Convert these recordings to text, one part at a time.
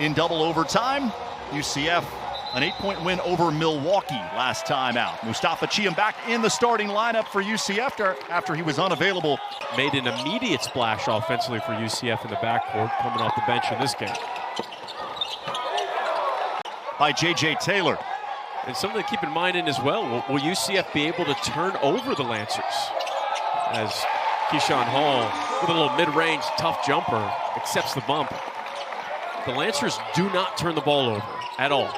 in double overtime. UCF, an 8-point win over Milwaukee last time out. Mustafa Chiam back in the starting lineup for UCF after he was unavailable. Made an immediate splash offensively for UCF in the backcourt, coming off the bench in this game. By J.J. Taylor. And something to keep in mind as well, will UCF be able to turn over the Lancers? As Keyshawn Hall, with a little mid-range tough jumper, accepts the bump. The Lancers do not turn the ball over at all.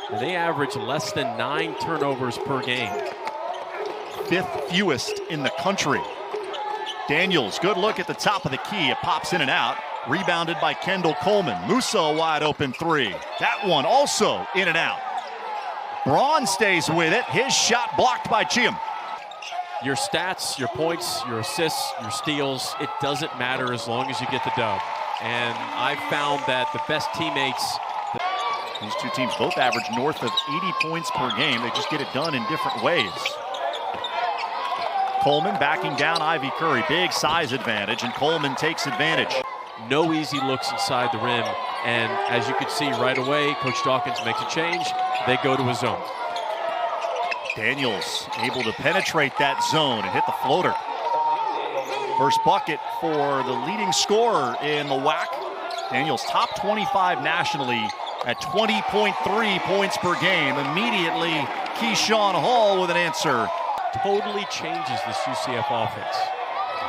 And they average less than 9 turnovers per game. 5th fewest in the country. Daniels, good look at the top of the key. It pops in and out. Rebounded by Kendall Coleman. Musa, a wide open 3. That one also in and out. Braun stays with it. His shot blocked by Chiam. Your stats, your points, your assists, your steals, it doesn't matter as long as you get the dub. And I've found that the best teammates... These two teams both average north of 80 points per game. They just get it done in different ways. Coleman backing down Ivy Curry. Big size advantage, and Coleman takes advantage. No easy looks inside the rim. And as you can see right away, Coach Dawkins makes a change. They go to a zone. Daniels able to penetrate that zone and hit the floater. First bucket for the leading scorer in the WAC. Daniels top 25 nationally at 20.3 points per game. Immediately, Keyshawn Hall with an answer. Totally changes this UCF offense.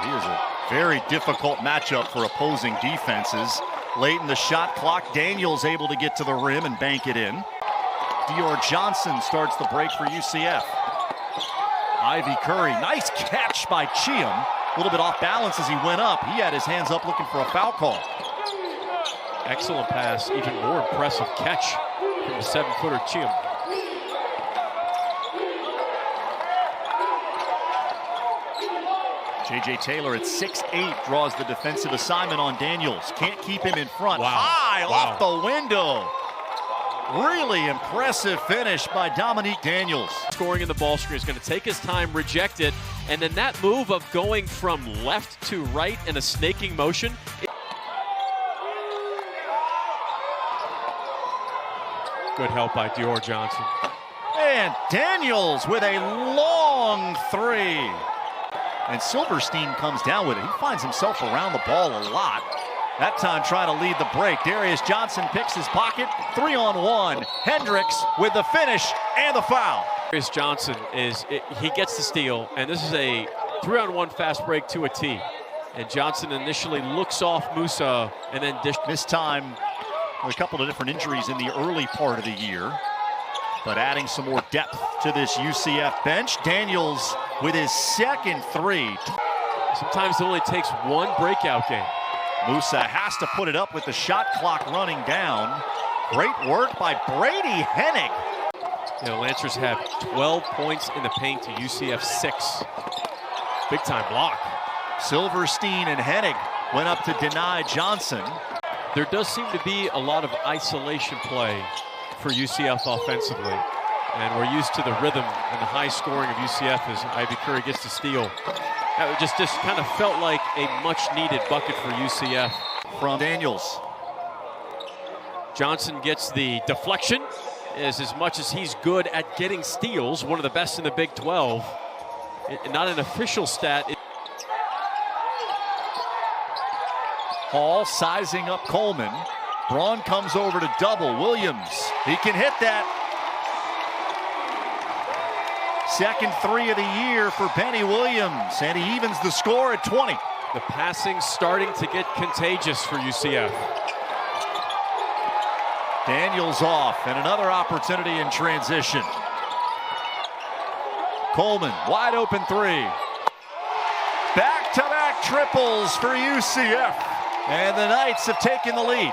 It is a very difficult matchup for opposing defenses. Late in the shot clock, Daniels able to get to the rim and bank it in. Dior Johnson starts the break for UCF. Ivy Curry, nice catch by Chiam. A little bit off balance as he went up. He had his hands up looking for a foul call. Excellent pass, even more impressive catch from the 7-footer Chiam. J.J. Taylor at 6'8" draws the defensive assignment on Daniels. Can't keep him in front. Wow. High off the window. Really impressive finish by Dominique Daniels. Scoring in the ball screen is going to take his time, reject it, and then that move of going from left to right in a snaking motion. Good help by Dior Johnson. And Daniels with a long 3. And Silverstein comes down with it. He finds himself around the ball a lot. That time trying to lead the break. Darius Johnson picks his pocket. 3-on-1. Hendricks with the finish and the foul. Darius Johnson he gets the steal, and this is a 3-on-1 fast break to a T. And Johnson initially looks off Musa and then this time with a couple of different injuries in the early part of the year, but adding some more depth to this UCF bench. Daniels with his second 3. Sometimes it only takes one breakout game. Musa has to put it up with the shot clock running down. Great work by Brady Hennig. The Lancers have 12 points in the paint to UCF 6. Big time block. Silverstein and Hennig went up to deny Johnson. There does seem to be a lot of isolation play for UCF offensively. And we're used to the rhythm and the high scoring of UCF as Ivy Curry gets to steal. That just kind of felt like a much-needed bucket for UCF. From Daniels. Johnson gets the deflection. As much as he's good at getting steals, one of the best in the Big 12. Not an official stat. Hall sizing up Coleman. Braun comes over to double. Williams, he can hit that. Second 3 of the year for Benny Williams, and he evens the score at 20. The passing starting to get contagious for UCF. Daniels off, and another opportunity in transition. Coleman, wide open 3. Back-to-back triples for UCF, and the Knights have taken the lead.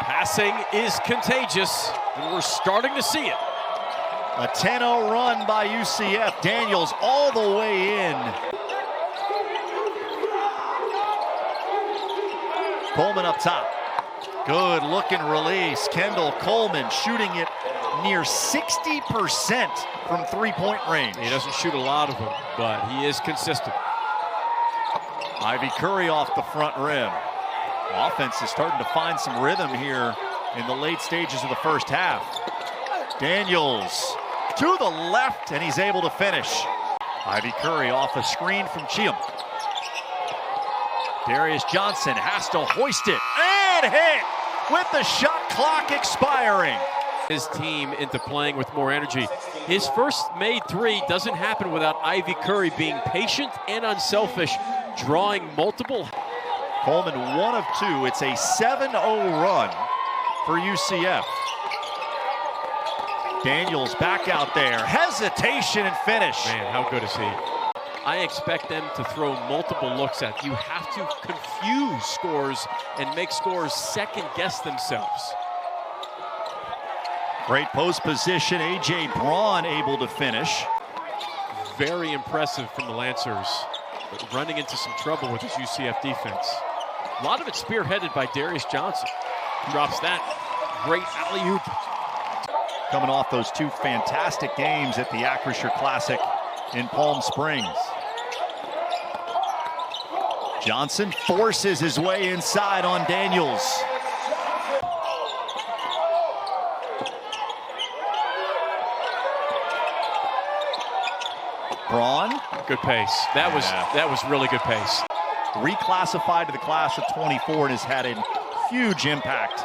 Passing is contagious, and we're starting to see it. A 10-0 run by UCF. Daniels all the way in. Coleman up top. Good looking release. Kendall Coleman shooting it near 60% from three-point range. He doesn't shoot a lot of them, but he is consistent. Ivy Curry off the front rim. Offense is starting to find some rhythm here in the late stages of the first half. Daniels to the left, and he's able to finish. Ivy Curry off a screen from Cheam. Darius Johnson has to hoist it and hit with the shot clock expiring. His team into playing with more energy. His first made three doesn't happen without Ivy Curry being patient and unselfish, drawing multiple. Coleman 1 of 2. It's a 7-0 run for UCF. Daniels back out there. Hesitation and finish. Man, how good is he? I expect them to throw multiple looks at. You have to confuse scores and make scores second guess themselves. Great post position. A.J. Braun able to finish. Very impressive from the Lancers, but running into some trouble with his UCF defense. A lot of it spearheaded by Darius Johnson. Drops that. Great alley-oop. Coming off those two fantastic games at the Acrisure Classic in Palm Springs. Johnson forces his way inside on Daniels. Braun. Good pace. That was really good pace. Reclassified to the class of 24 and has had a huge impact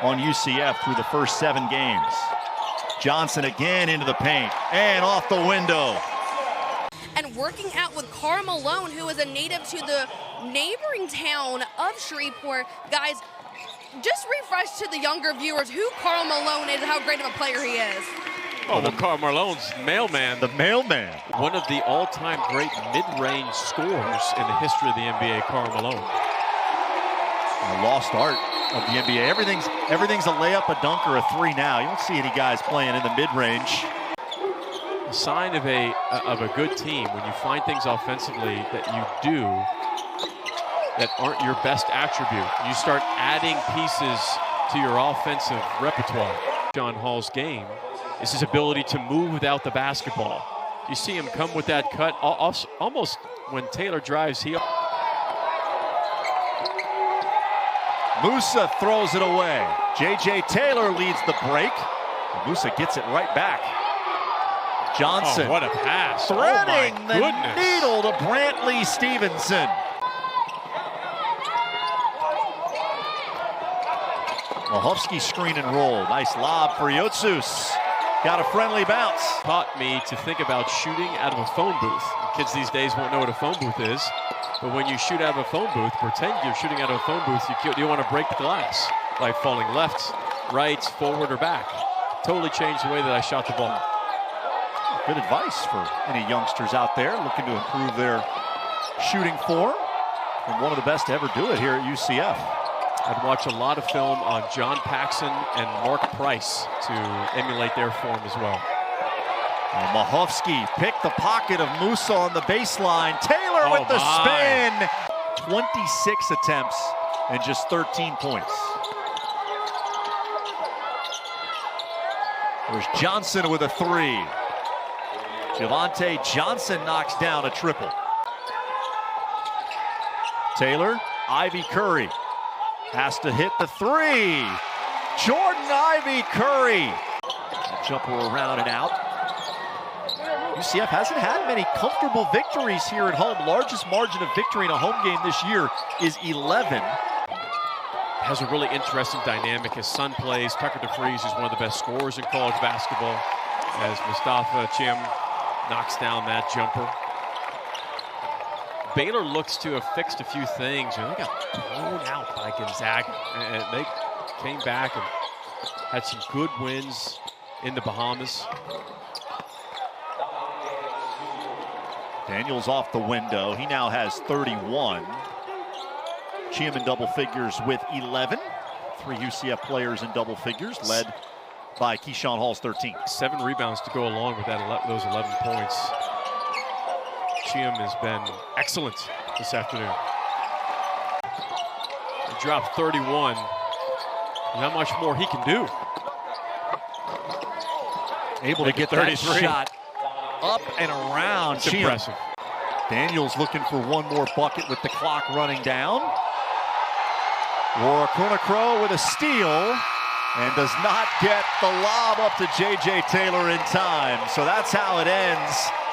on UCF through the first 7 games. Johnson again into the paint and off the window. And working out with Karl Malone, who is a native to the neighboring town of Shreveport. Guys, just refresh to the younger viewers who Karl Malone is and how great of a player he is. Oh, well, Karl Malone's mailman. The mailman. One of the all-time great mid-range scorers in the history of the NBA, Karl Malone. A lost art of the NBA. Everything's a layup, a dunk, or a three now. You don't see any guys playing in the mid-range. A sign of a good team when you find things offensively that you do that aren't your best attribute. You start adding pieces to your offensive repertoire. John Hall's game is his ability to move without the basketball. You see him come with that cut almost when Taylor drives. Musa throws it away. J.J. Taylor leads the break. Musa gets it right back. Johnson. Oh, what a pass. Threading the goodness. needle to Brantley Stevenson. Mahofsky screen and roll. Nice lob for Yotsus. Got a friendly bounce. Taught me to think about shooting out of a phone booth. Kids these days won't know what a phone booth is. But when you shoot out of a phone booth, pretend you're shooting out of a phone booth, you want to break the glass by falling left, right, forward, or back. Totally changed the way that I shot the ball. Good advice for any youngsters out there looking to improve their shooting form. And one of the best to ever do it here at UCF. I'd watch a lot of film on John Paxson and Mark Price to emulate their form as well. Mahofsky picked the pocket of Musa on the baseline. Taylor with the spin. 26 attempts and just 13 points. There's Johnson with a three. Javante Johnson knocks down a triple. Taylor, Ivy Curry has to hit the three. Jordan Ivy Curry. Jumper around and out. UCF hasn't had many comfortable victories here at home. Largest margin of victory in a home game this year is 11. Has a really interesting dynamic. His son plays. Tucker DeFries is one of the best scorers in college basketball. As Mustafa Chim knocks down that jumper. Baylor looks to have fixed a few things. They got blown out by Gonzaga. And they came back and had some good wins in the Bahamas. Daniels off the window. He now has 31. Chim in double figures with 11. 3 UCF players in double figures, led by Keyshawn Hall's 13. 7 rebounds to go along with those 11 points. Chim has been excellent this afternoon. He dropped 31. And how much more he can do. Able to get 33. That shot up and around. It's impressive. Daniels looking for one more bucket with the clock running down. Crow with a steal and does not get the lob up to J.J. Taylor in time. So that's how it ends.